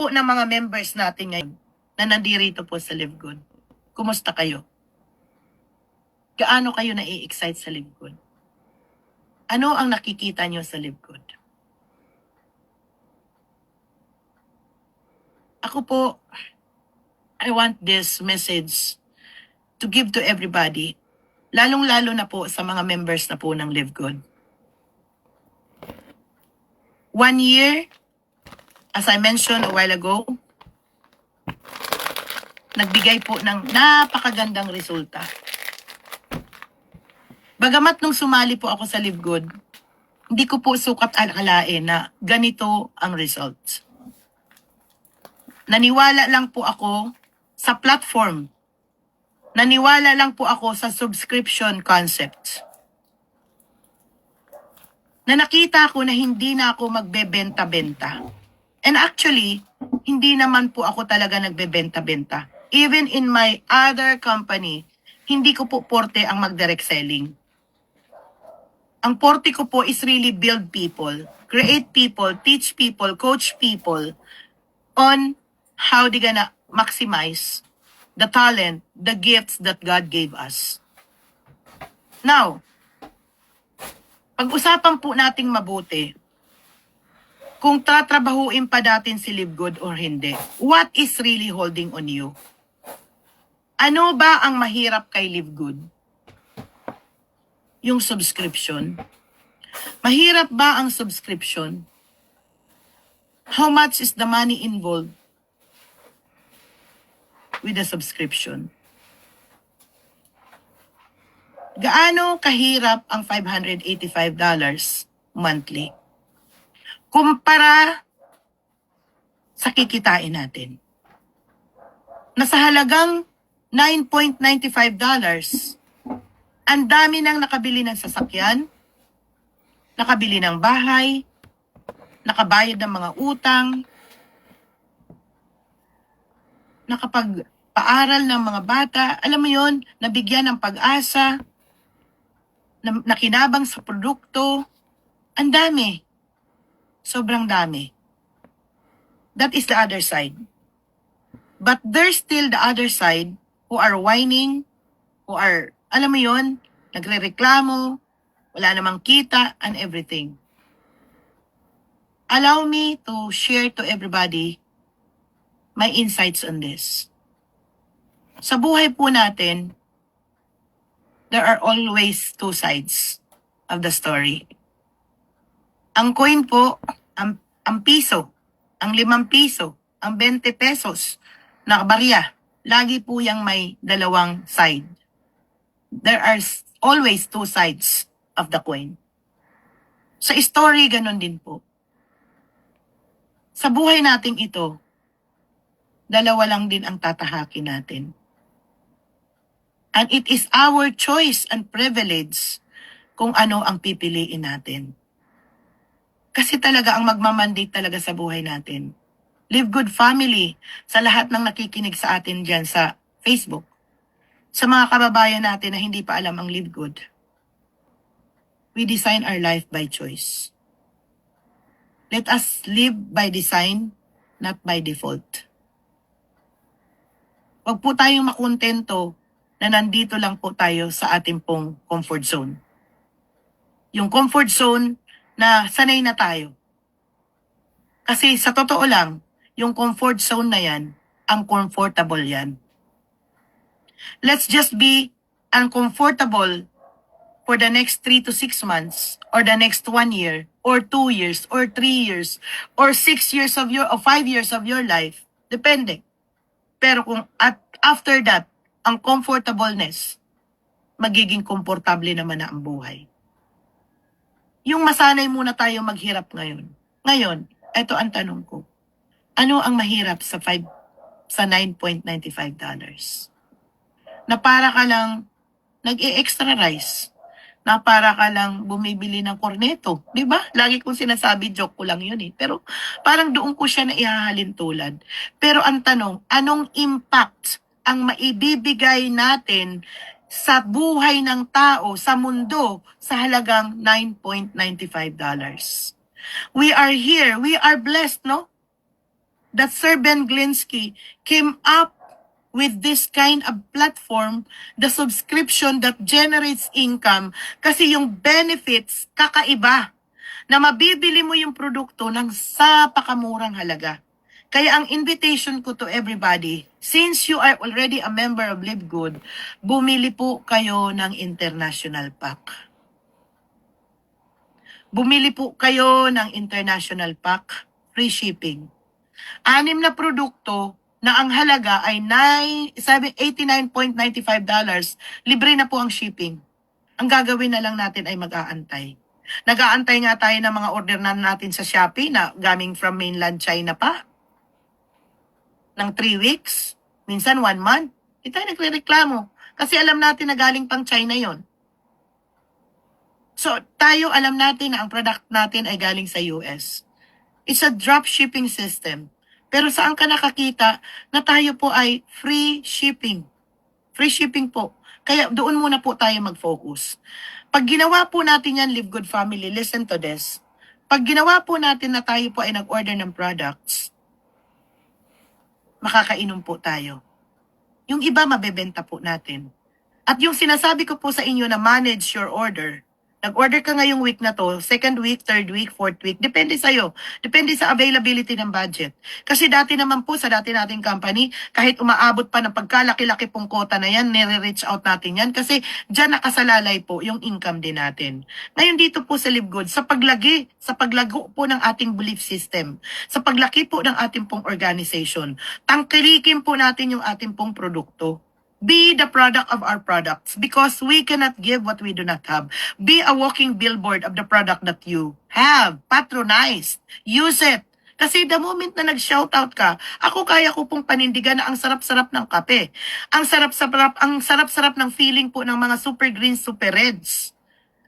po ng mga members natin ngayon na nandirito po sa Live Good. Kumusta kayo? Gaano kayo na-excite sa Live Good? Ano ang nakikita nyo sa Live Good? Ako po, I want this message to give to everybody, lalong-lalo na po sa mga members na po ng Live Good. 1 year, as I mentioned a while ago, nagbigay po ng napakagandang resulta. Bagamat nung sumali po ako sa Live Good, hindi ko po sukat akalain na ganito ang results. Naniwala lang po ako sa platform. Naniwala lang po ako sa subscription concept. Na nakita ko na hindi na ako magbebenta-benta. And actually, hindi naman po ako talaga nagbebenta-benta. Even in my other company, hindi ko po porte ang mag-direct selling. Ang porte ko po is really build people, create people, teach people, coach people on how they gonna maximize the talent, the gifts that God gave us. Now, pag-usapan po nating mabuti, kung tatrabahuin pa natin si Live Good or hindi, what is really holding on you? Ano ba ang mahirap kay Live Good? Yung subscription. Mahirap ba ang subscription? How much is the money involved with the subscription? Gaano kahirap ang $585 monthly? Kumpara sa kikitain natin. Nasa halagang $9.95, ang dami nang nakabili ng sasakyan, nakabili ng bahay, nakabayad ng mga utang, nakapagpaaral ng mga bata, alam mo yon, nabigyan ng pag-asa, nakinabang sa produkto, ang dami. Sobrang dami. That is the other side. But there's still the other side who are whining, who are, alam mo yon, nagre-reklamo, wala namang kita, and everything. Allow me to share to everybody my insights on this. Sa buhay po natin, there are always two sides of the story. Ang coin po, ang piso, ang 5 piso, ang 20 pesos na barya, lagi po yang may dalawang side. There are always two sides of the coin. Sa story, ganun din po. Sa buhay nating ito, dalawa lang din ang tatahakin natin. And it is our choice and privilege kung ano ang pipiliin natin. Kasi talaga ang magmamandate talaga sa buhay natin. Live Good Family, sa lahat ng nakikinig sa atin dyan sa Facebook, sa mga kababayan natin na hindi pa alam ang Live Good, we design our life by choice. Let us live by design, not by default. Huwag po tayong makontento na nandito lang po tayo sa ating pong comfort zone. Yung comfort zone na sanay na tayo. Kasi sa totoo lang, yung comfort zone na yan, uncomfortable yan. Let's just be uncomfortable for the next 3 to 6 months, or the next 1 year, or 2 years, or 3 years, or 6 years of your, or 5 years of your life. Depende. Pero kung after that, ang comfortableness, magiging komportable naman na ang buhay. Yung masanay muna tayo maghirap ngayon. Ngayon, eto ang tanong ko. Ano ang mahirap sa $9.95? Na para ka lang nag-e-extra rice. Na para ka lang bumibili ng korneto. Di ba? Lagi kong sinasabi, joke ko lang yun eh. Pero parang doon ko siya na ihahalin tulad. Pero ang tanong, anong impact ang maibibigay natin sa buhay ng tao, sa mundo, sa halagang $9.95? We are here. We are blessed, no? that Sir Ben Glinsky came up with this kind of platform, the subscription that generates income, kasi yung benefits kakaiba na mabibili mo yung produkto ng sa pakamurang halaga. Kaya ang invitation ko to everybody, since you are already a member of Live Good, bumili po kayo ng international pack. Bumili po kayo ng international pack, free shipping. 6 na produkto na ang halaga ay $89.95, libre na po ang shipping. Ang gagawin na lang natin ay mag-aantay. Nag-aantay nga tayo ng mga order na natin sa Shopee na coming from mainland China pa. Ng 3 weeks, minsan 1 month. Hindi tayo nagre-reklamo kasi alam natin na galing pang China yon. So, tayo alam natin na ang product natin ay galing sa US. It's a drop shipping system. Pero saan ka nakakita na tayo po ay free shipping? Free shipping po. Kaya doon muna po tayo mag-focus. Pag ginawa po natin yan, Live Good Family, listen to this. Pag ginawa po natin na tayo po ay nag-order ng products, makakainom po tayo. Yung iba, mabebenta po natin. At yung sinasabi ko po sa inyo na manage your order, nag-order ka ngayong week na to, second week, third week, fourth week, depende sa'yo. Depende sa availability ng budget. Kasi dati naman po, sa dati nating company, kahit umaabot pa ng pagkalaki-laki pong quota na yan, nire-reach out natin yan. Kasi dyan nakasalalay po yung income din natin. Ngayon dito po sa Live Good, sa paglago po ng ating belief system, sa paglaki po ng ating pong organization, tangkilikin po natin yung ating pong produkto. Be the product of our products because we cannot give what we do not have. Be a walking billboard of the product that you have. Patronize. Use it. Kasi the moment na nag-shoutout ka, ako kaya ko pong panindigan na ang sarap-sarap ng kape. Ang sarap-sarap ng feeling po ng mga super green, super reds.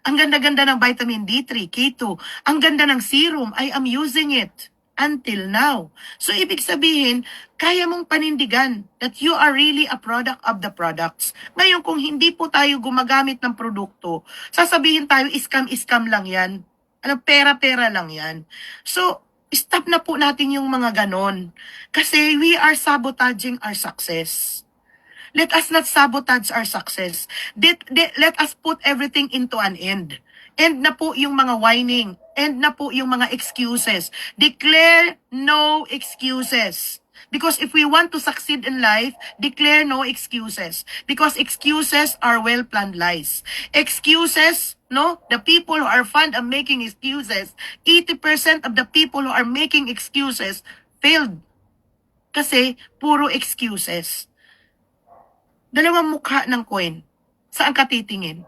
Ang ganda-ganda ng vitamin D3, K2. Ang ganda ng serum. I am using it until now. So, ibig sabihin, kaya mong panindigan that you are really a product of the products. Ngayon, kung hindi po tayo gumagamit ng produkto, sasabihin tayo, scam lang yan. Pera-pera lang yan. So, stop na po natin yung mga ganon. Kasi we are sabotaging our success. Let us not sabotage our success. Let us put everything into an end. End na po yung mga whining. End na po yung mga excuses. Declare no excuses. Because if we want to succeed in life, declare no excuses. Because excuses are well-planned lies. Excuses, no? The people who are fond of making excuses, 80% of the people who are making excuses failed. Kasi puro excuses. Dalawang mukha ng coin. Saan ka titingin?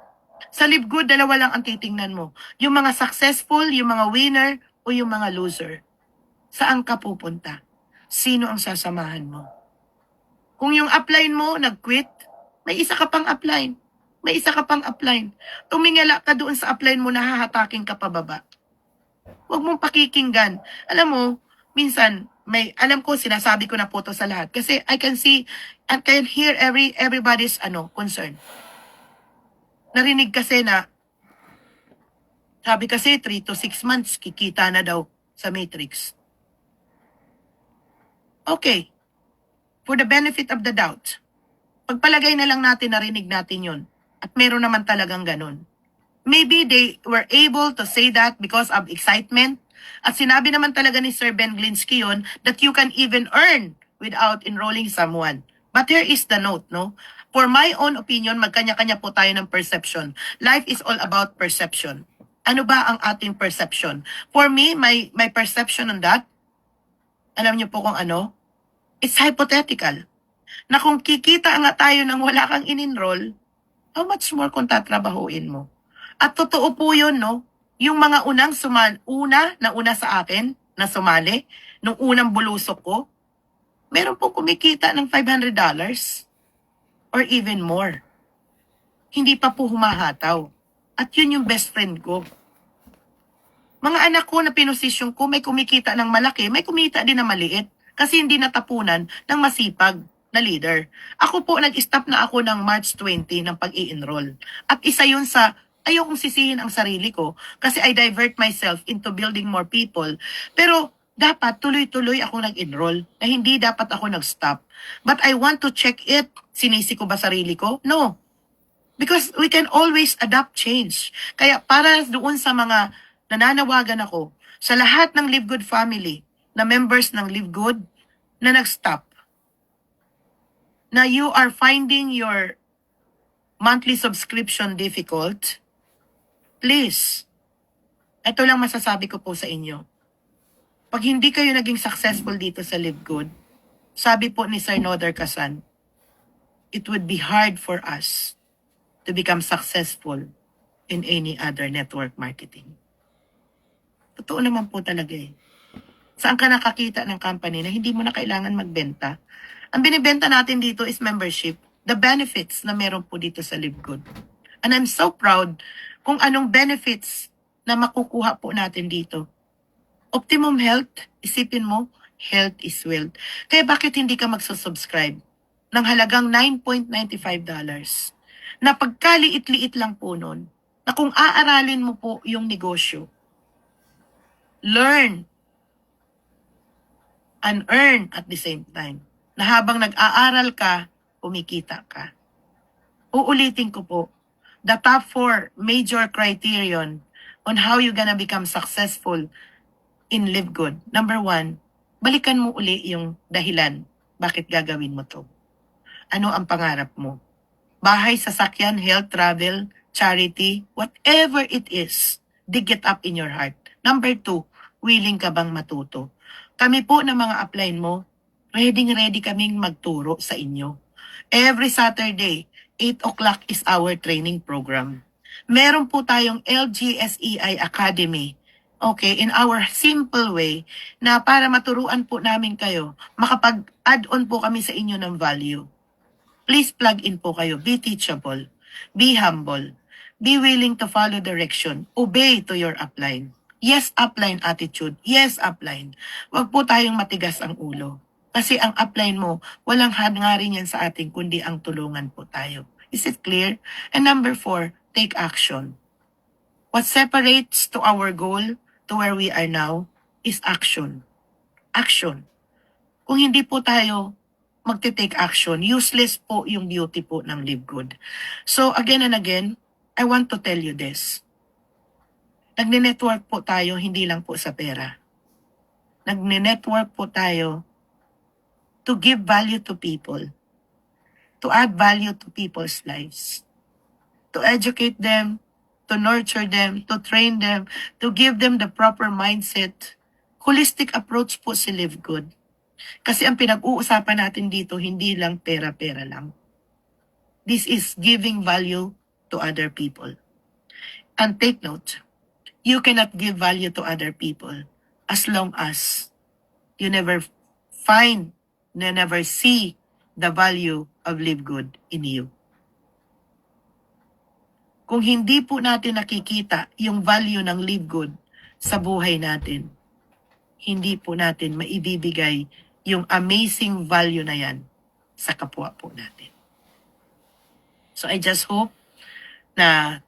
Sa Live Good, dalawa lang ang titingnan mo. Yung mga successful, yung mga winner, o yung mga loser. Saan ka pupunta? Sino ang sasamahan mo? Kung yung upline mo, nag-quit, may isa ka pang upline. May isa ka pang upline. Tumingala ka doon sa upline mo na hahatakin ka pababa. Huwag mong pakikinggan. Alam mo, minsan, alam ko, sinasabi ko na po to sa lahat. Kasi I can see, and can hear everybody's concern. Narinig kasi na, sabi kasi 3 to 6 months, kikita na daw sa Matrix. Okay. For the benefit of the doubt, pagpalagay na lang natin, narinig natin yun. At meron naman talagang ganun. Maybe they were able to say that because of excitement. At sinabi naman talaga ni Sir Ben Glinsky yun that you can even earn without enrolling someone. But here is the note, no? For my own opinion, magkanya-kanya po tayo ng perception. Life is all about perception. Ano ba ang ating perception? For me, my perception on that, alam niyo po kung ano? It's hypothetical. Na kung kikita nga tayo nang wala kang in-enroll, how much more kung tatrabahuin mo? At totoo po yun, no? Yung mga una sa akin, na sumali, nung unang bulusok ko, meron pong kumikita ng $500 or even more. Hindi pa po humahataw. At yun yung best friend ko. Mga anak ko na pinosisyon ko, may kumikita ng malaki, may kumita din na maliit. Kasi hindi natapunan ng masipag na leader. Ako po, nag-stop na ako ng March 20 ng pag-i-enroll. At isa yun sa, ayaw kong sisihin ang sarili ko kasi I divert myself into building more people. Pero dapat tuloy-tuloy ako nag-enroll, na hindi dapat ako nag-stop. But I want to check it. Sinisi ko ba sarili ko? No. Because we can always adapt change. Kaya para doon sa mga nananawagan ako, sa lahat ng Live Good family, na members ng Live Good, na nag-stop, na you are finding your monthly subscription difficult, please, ito lang masasabi ko po sa inyo. Pag hindi kayo naging successful dito sa Live Good, sabi po ni Sir Noder Kasan, it would be hard for us to become successful in any other network marketing. Totoo naman po talaga eh. Saan ka nakakita ng company na hindi mo na kailangan magbenta? Ang binibenta natin dito is membership, the benefits na meron po dito sa Live Good. And I'm so proud kung anong benefits na makukuha po natin dito. Optimum Health, isipin mo, health is wealth. Kaya bakit hindi ka magsusubscribe ng halagang $9.95 na pagkaliit-liit lang po nun, na kung aaralin mo po yung negosyo, learn and earn at the same time, na habang nag-aaral ka, kumikita ka. Uulitin ko po, the top 4 major criterion on how you gonna become successful in Live Good. Number 1, balikan mo uli yung dahilan. Bakit gagawin mo to? Ano ang pangarap mo? Bahay, sasakyan, health, travel, charity, whatever it is, dig it up in your heart. Number 2, willing ka bang matuto? Kami po na mga upline mo, ready kaming magturo sa inyo. Every Saturday, 8 o'clock is our training program. Meron po tayong LGSEI Academy. Okay, in our simple way, na para maturuan po namin kayo, makapag-add on po kami sa inyo ng value. Please plug in po kayo. Be teachable. Be humble. Be willing to follow direction. Obey to your upline. Yes, upline attitude. Yes, upline. Huwag po tayong matigas ang ulo. Kasi ang upline mo, walang hangarin yan sa atin, kundi ang tulungan po tayo. Is it clear? And number 4, take action. What separates to our goal to where we are now is action. Action. Kung hindi po tayo magte-take action, useless po yung beauty po ng Live Good. So again and again, I want to tell you this. Nagne-network po tayo hindi lang po sa pera. Nagne-network po tayo to give value to people, to add value to people's lives, to educate them, to nurture them, to train them, to give them the proper mindset. Holistic approach po si Live Good. Kasi ang pinag-uusapan natin dito, hindi lang pera-pera lang. This is giving value to other people. And take note, you cannot give value to other people as long as you never find, you never see the value of Live Good in you. Kung hindi po natin nakikita yung value ng Live Good sa buhay natin, hindi po natin maibibigay yung amazing value na yan sa kapwa po natin. So I just hope na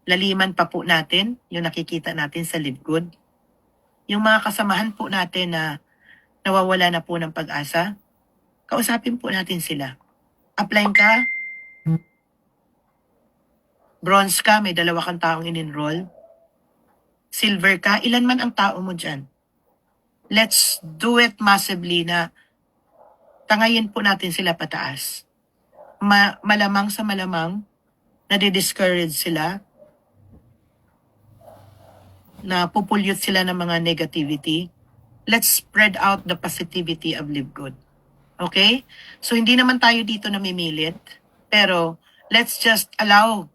laliman pa po natin yung nakikita natin sa Live Good. Yung mga kasamahan po natin na nawawala na po ng pag-asa, kausapin po natin sila. Apply ka, bronze ka, may 2 kang taong in-enroll, silver ka, ilan man ang tao mo dyan. Let's do it massively na tangayin po natin sila pataas. Malamang sa malamang, nadi-discourage sila, na pupulyot sila ng mga negativity. Let's spread out the positivity of Live Good. Okay? So hindi naman tayo dito namimilit, pero let's just allow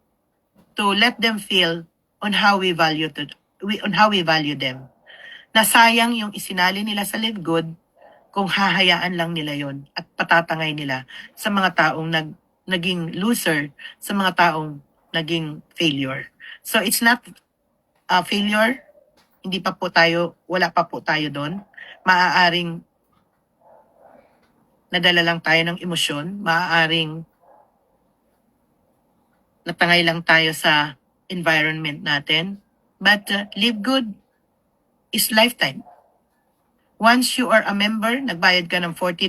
to let them feel on how we value them. Na sayang yung isinali nila sa Live Good kung hahayaan lang nila yon at patatangay nila sa mga taong naging loser, sa mga taong naging failure. So it's not a failure, hindi pa po tayo, wala pa po tayo doon. Maaaring nadala lang tayo ng emosyon, maaaring natangay lang tayo sa environment natin. But Live Good is lifetime. Once you are a member, nagbayad ka ng $40,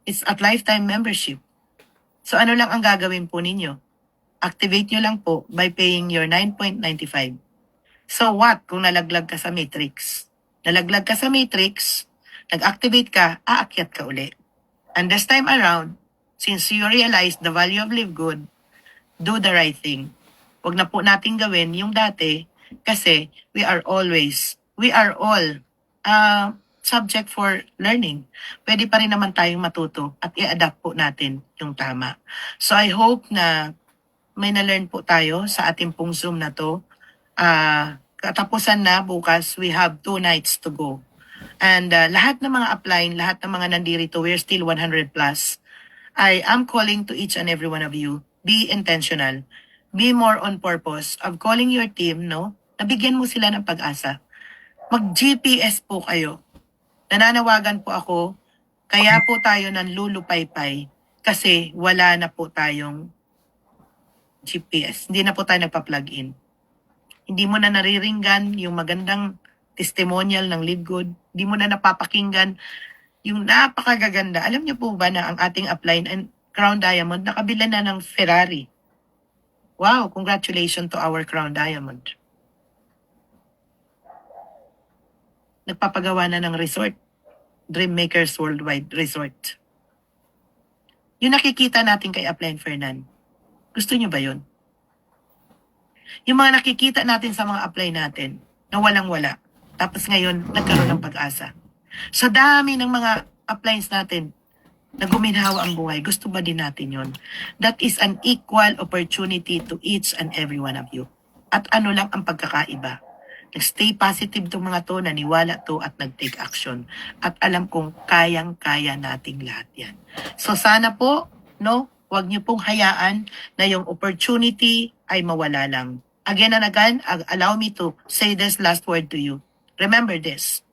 it's a lifetime membership. So ano lang ang gagawin po ninyo? Activate nyo lang po by paying your 9.95. So what kung nalaglag ka sa matrix? Nalaglag ka sa matrix, nag-activate ka, aakyat ka uli. And this time around, since you realize the value of Live Good, do the right thing. Huwag na po natin gawin yung dati kasi we are all subject for learning. Pwede pa rin naman tayong matuto at i-adapt po natin yung tama. So I hope na may na-learn po tayo sa ating pong Zoom na to. Katapusan na bukas, we have 2 nights to go. And lahat ng mga upline, lahat ng mga nandirito, we're still 100 plus. I am calling to each and every one of you, be intentional. Be more on purpose of calling your team, no? Nabigyan mo sila ng pag-asa. Mag-GPS po kayo. Nananawagan po ako, kaya po tayo nanlulupaypay kasi wala na po tayong GPS. Hindi na po tayo nagpa-plug in. Hindi mo na nariringgan yung magandang testimonial ng Live Good. Hindi mo na napapakinggan yung napakagaganda. Alam niyo po ba na ang ating upline and Crown Diamond nakabila na ng Ferrari? Wow, congratulations to our Crown Diamond. Nagpapagawa na ng resort. Dreammakers Worldwide Resort. Yung nakikita natin kay Upline Fernan, gusto niyo ba yun? Yung mga nakikita natin sa mga apply natin na walang-wala. Tapos ngayon, nagkaroon ng pag-asa. Sa dami ng mga appliance natin na guminhawa ang buhay, gusto ba din natin yon? That is an equal opportunity to each and every one of you. At ano lang ang pagkakaiba? Nag-stay positive itong mga to, naniwala to at nag-take action. At alam kong kayang-kaya nating lahat yan. So sana po, no, huwag niyo pong hayaan na yung opportunity ay mawala lang. Again and again, allow me to say this last word to you. Remember this.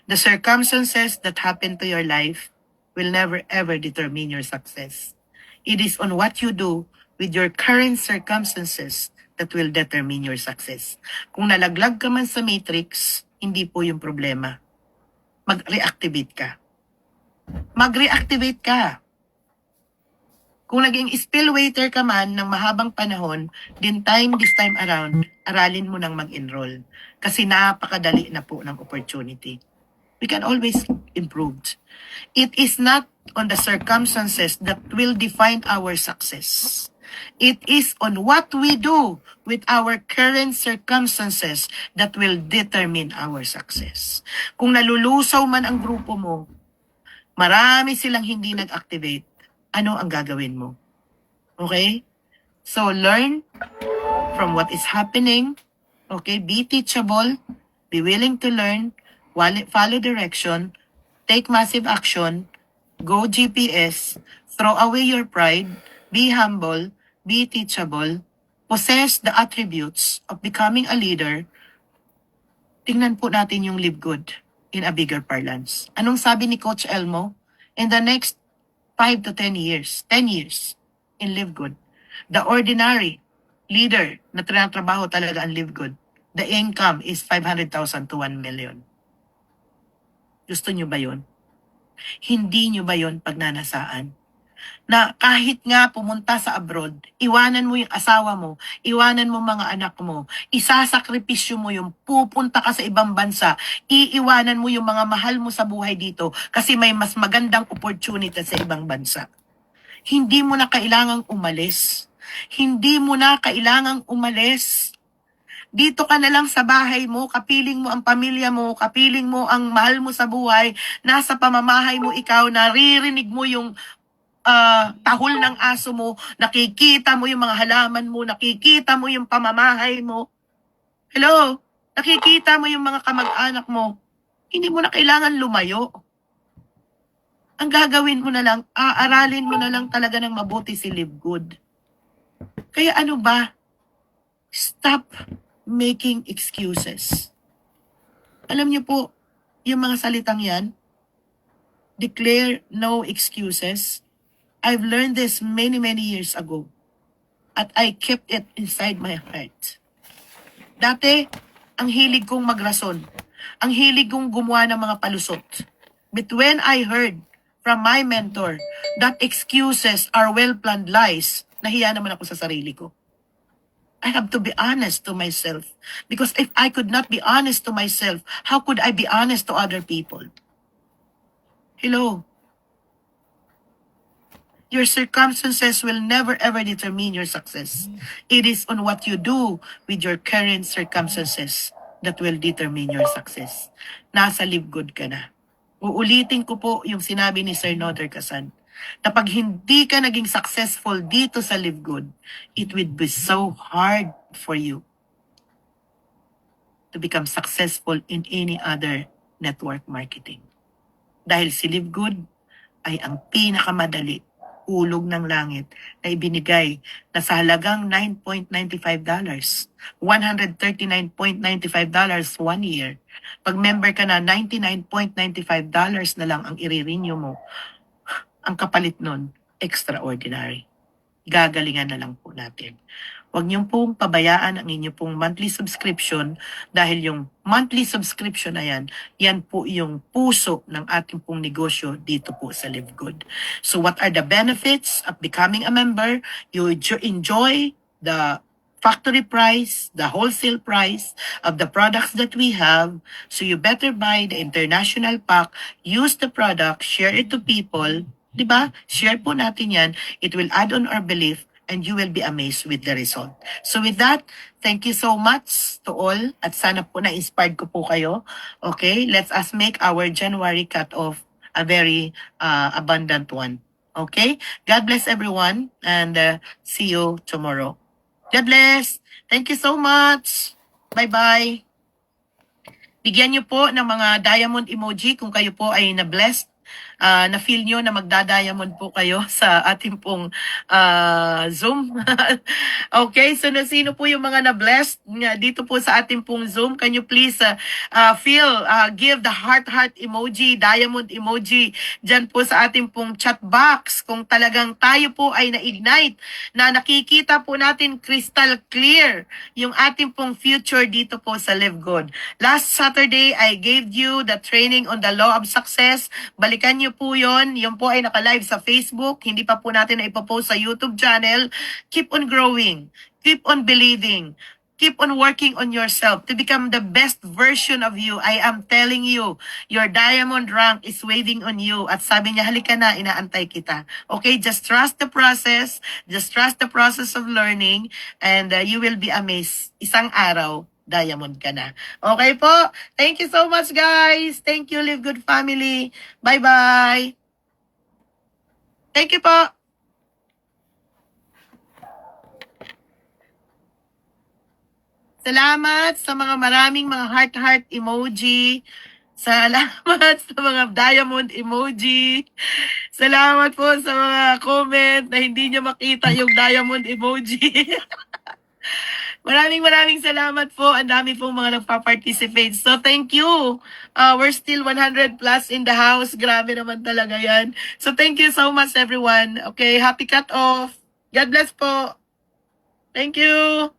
The circumstances that happen to your life will never ever determine your success. It is on what you do with your current circumstances that will determine your success. Kung nalaglag ka man sa matrix, hindi po yung problema. Mag-reactivate ka. Mag-reactivate ka. Kung naging spill waiter ka man ng mahabang panahon, this time around, aralin mo nang mag-enroll. Kasi napakadali na po ng opportunity. We can always improve. It is not on the circumstances that will define our success. It is on what we do with our current circumstances that will determine our success. Kung nalulusaw man ang grupo mo, marami silang hindi nag-activate, ano ang gagawin mo? Okay? So, learn from what is happening. Okay? Be teachable. Be willing to learn. Follow direction. Take massive action. Go GPS. Throw away your pride. Be humble. Be teachable. Possess the attributes of becoming a leader. Tingnan po natin yung Live Good in a bigger parlance. Anong sabi ni Coach Elmo? In the next 5 to 10 years, in Live Good, the ordinary leader na trinatrabaho talaga ang Live Good, the income is 500,000 to 1 million. Gusto nyo ba yun? Hindi nyo ba yun pagnanasaan? Na kahit nga pumunta sa abroad, iwanan mo yung asawa mo, iwanan mo mga anak mo, isasakripisyo mo yung pupunta ka sa ibang bansa, iiwanan mo yung mga mahal mo sa buhay dito kasi may mas magandang opportunity sa ibang bansa. Hindi mo na kailangang umalis. Hindi mo na kailangang umalis. Dito ka na lang sa bahay mo, kapiling mo ang pamilya mo, kapiling mo ang mahal mo sa buhay, nasa pamamahay mo ikaw, naririnig mo yung tahol ng aso mo, nakikita mo yung mga halaman mo, nakikita mo yung pamamahay mo. Hello? Nakikita mo yung mga kamag-anak mo. Hindi mo na kailangan lumayo. Ang gagawin mo na lang, aaralin mo na lang talaga ng mabuti si Live Good. Kaya ano ba? Stop making excuses. Alam niyo po, yung mga salitang yan, declare no excuses. I've learned this many years ago. At I kept it inside my heart. Dati, ang hilig kong magrason. Ang hilig kong gumawa ng mga palusot. But when I heard from my mentor that excuses are well-planned lies, nahiya naman ako sa sarili ko. I have to be honest to myself. Because if I could not be honest to myself, how could I be honest to other people? Hello? Your circumstances will never ever determine your success. It is on what you do with your current circumstances that will determine your success. Nasa live good ka na. Uulitin ko po yung sinabi ni Sir Noder Casan, na pag hindi ka naging successful dito sa Live Good, it would be so hard for you to become successful in any other network marketing. Dahil si Live Good ay ang pinakamadali, ulog ng langit na ibinigay na sa halagang $9.95, $139.95 1 year. Pag member ka na, $99.95 na lang ang i-renew mo. Ang kapalit nun, extraordinary. Gagalingan na lang po natin. Huwag niyong pong pabayaan ang inyong pong monthly subscription dahil yung monthly subscription na yan po yung puso ng ating pong negosyo dito po sa Live Good. So what are the benefits of becoming a member? You enjoy the factory price, the wholesale price of the products that we have. So you better buy the international pack, use the product, share it to people. Diba? Share po natin yan. It will add on our belief and you will be amazed with the result. So with that, thank you so much to all at sana po na-inspired ko po kayo. Okay, let us make our January cut-off a very abundant one. Okay? God bless everyone and see you tomorrow. God bless. Thank you so much. Bye-bye. Bigyan niyo po ng mga diamond emoji kung kayo po ay na-blessed. Na-feel nyo na magda-diamond po kayo sa ating pong Zoom. Okay, so sino po yung mga na-blessed dito po sa ating pong Zoom? Can you please give the heart emoji, diamond emoji dyan po sa ating pong chat box kung talagang tayo po ay na-ignite, na nakikita po natin crystal clear yung ating pong future dito po sa Live Good. Last Saturday, I gave you the training on the law of success. Balikan nyo po yun. Yun po ay naka-live sa Facebook. Hindi pa po natin na ipopost sa YouTube channel. Keep on growing. Keep on believing. Keep on working on yourself to become the best version of you. I am telling you, your diamond rank is waiting on you. At sabi niya, halika na, inaantay kita. Okay, just trust the process. Just trust the process of learning and you will be amazed. Isang araw, diamond ka na. Okay po? Thank you so much, guys. Thank you, Live Good family. Bye-bye. Thank you po. Salamat sa mga maraming mga heart emoji. Salamat sa mga diamond emoji. Salamat po sa mga comment na hindi nyo makita yung diamond emoji. Maraming salamat po. Ang dami pong mga nagpa-participate. So thank you. We're still 100 plus in the house. Grabe naman talaga yan. So thank you so much everyone. Okay, happy cut off. God bless po. Thank you.